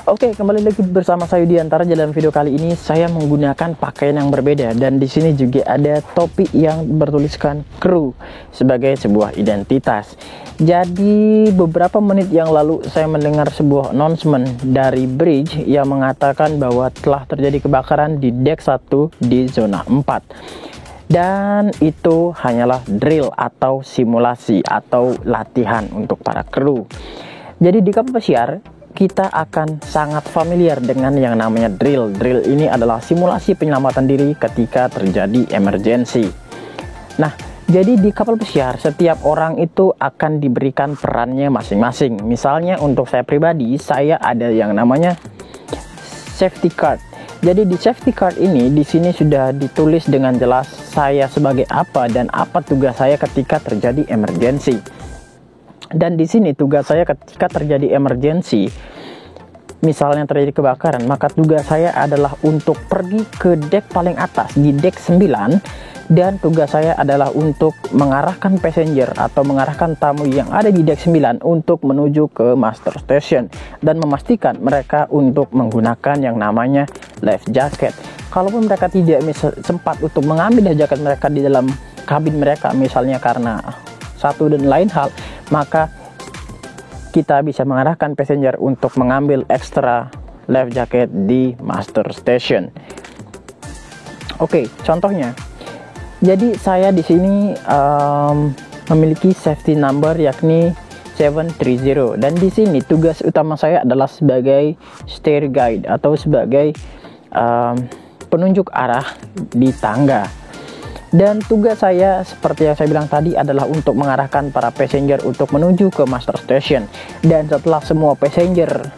Oke, kembali lagi bersama saya Yudiantara. Dalam video kali ini saya menggunakan pakaian yang berbeda, dan di sini juga ada topi yang bertuliskan kru sebagai sebuah identitas. Jadi beberapa menit yang lalu saya mendengar sebuah announcement dari bridge yang mengatakan bahwa telah terjadi kebakaran di deck 1 di zona 4. Dan itu hanyalah drill atau simulasi atau latihan untuk para kru. Jadi di kapal pesiar kita akan sangat familiar dengan yang namanya drill. Drill ini adalah simulasi penyelamatan diri ketika terjadi emergensi. Nah, jadi di kapal pesiar setiap orang itu akan diberikan perannya masing-masing. Misalnya untuk saya pribadi, saya ada yang namanya safety card. Jadi di safety card ini di sini sudah ditulis dengan jelas saya sebagai apa dan apa tugas saya ketika terjadi emergensi. Dan di sini tugas saya ketika terjadi emergensi, misalnya terjadi kebakaran, maka tugas saya adalah untuk pergi ke deck paling atas di deck 9, dan tugas saya adalah untuk mengarahkan passenger atau mengarahkan tamu yang ada di deck 9 untuk menuju ke master station dan memastikan mereka untuk menggunakan yang namanya life jacket. Kalaupun mereka tidak sempat untuk mengambil life jacket mereka di dalam kabin mereka, misalnya karena satu dan lain hal, maka kita bisa mengarahkan passenger untuk mengambil extra life jacket di master station. Oke, contohnya, jadi saya di sini memiliki safety number yakni 730, dan di sini tugas utama saya adalah sebagai stair guide atau sebagai penunjuk arah di tangga. Dan tugas saya seperti yang saya bilang tadi adalah untuk mengarahkan para passenger untuk menuju ke master station. Dan setelah semua passenger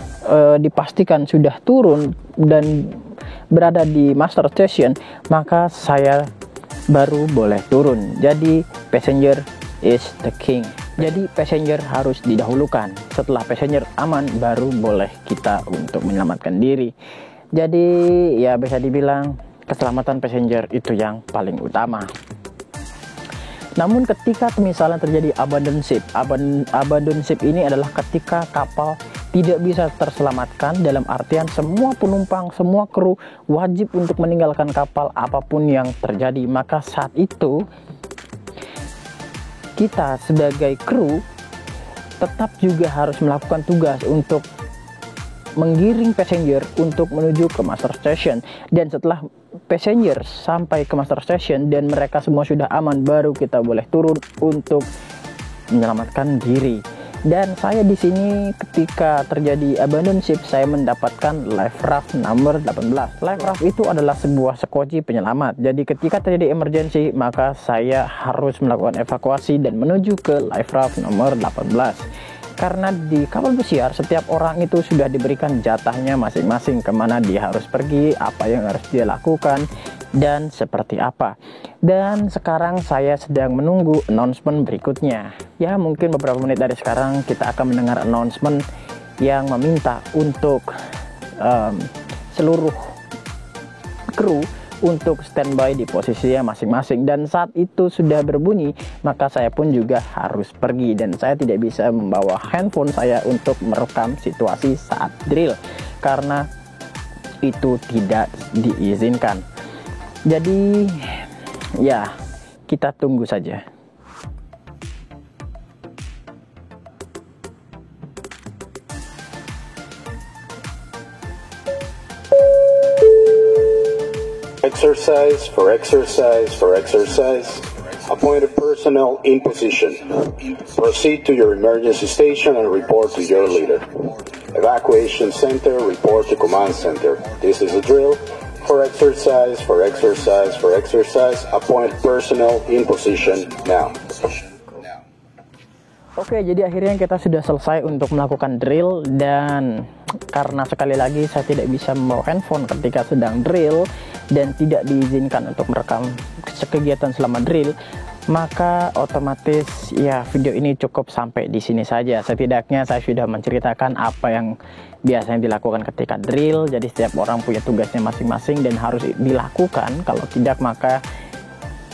dipastikan sudah turun dan berada di master station, maka saya baru boleh turun. Jadi passenger is the king. Jadi passenger harus didahulukan. Setelah passenger aman, baru boleh kita untuk menyelamatkan diri. Jadi ya bisa dibilang keselamatan passenger itu yang paling utama. Namun ketika misalnya terjadi abandon ship ini adalah ketika kapal tidak bisa terselamatkan, dalam artian semua penumpang, semua kru wajib untuk meninggalkan kapal apapun yang terjadi. Maka saat itu kita sebagai kru tetap juga harus melakukan tugas untuk menggiring passenger untuk menuju ke master station. Dan setelah passenger sampai ke master station dan mereka semua sudah aman, baru kita boleh turun untuk menyelamatkan diri. Dan saya di sini ketika terjadi abandon ship, saya mendapatkan life raft nomor 18. Life raft itu adalah sebuah sekoci penyelamat. Jadi ketika terjadi emergensi, maka saya harus melakukan evakuasi dan menuju ke life raft nomor 18. Karena di kapal pesiar setiap orang itu sudah diberikan jatahnya masing-masing, kemana dia harus pergi, apa yang harus dia lakukan, dan seperti apa. Dan sekarang saya sedang menunggu announcement berikutnya. Ya, mungkin beberapa menit dari sekarang kita akan mendengar announcement yang meminta untuk seluruh kru untuk standby di posisinya masing-masing. Dan saat itu sudah berbunyi, maka saya pun juga harus pergi, dan saya tidak bisa membawa handphone saya untuk merekam situasi saat drill karena itu tidak diizinkan. Jadi ya, kita tunggu saja. Exercise for exercise for exercise. Appointed personnel in position. Proceed to your emergency station and report to your leader. Evacuation center, report to command center. This is a drill for exercise for exercise for exercise. Appointed personnel in position now. Oke, jadi akhirnya kita sudah selesai untuk melakukan drill, dan karena sekali lagi saya tidak bisa membawa handphone ketika sedang drill dan tidak diizinkan untuk merekam kegiatan selama drill, maka otomatis ya video ini cukup sampai di sini saja. Setidaknya saya sudah menceritakan apa yang biasanya dilakukan ketika drill. Jadi setiap orang punya tugasnya masing-masing dan harus dilakukan. Kalau tidak, maka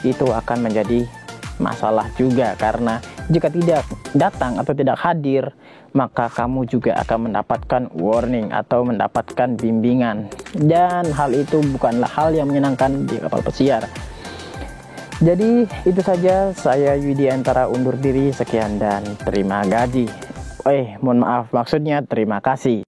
itu akan menjadi masalah juga, karena Jika tidak datang atau tidak hadir, maka kamu juga akan mendapatkan warning atau mendapatkan bimbingan. Dan hal itu bukanlah hal yang menyenangkan di kapal pesiar. Jadi itu saja, saya Yudiantara undur diri. Sekian dan terima gaji. Mohon maaf, maksudnya terima kasih.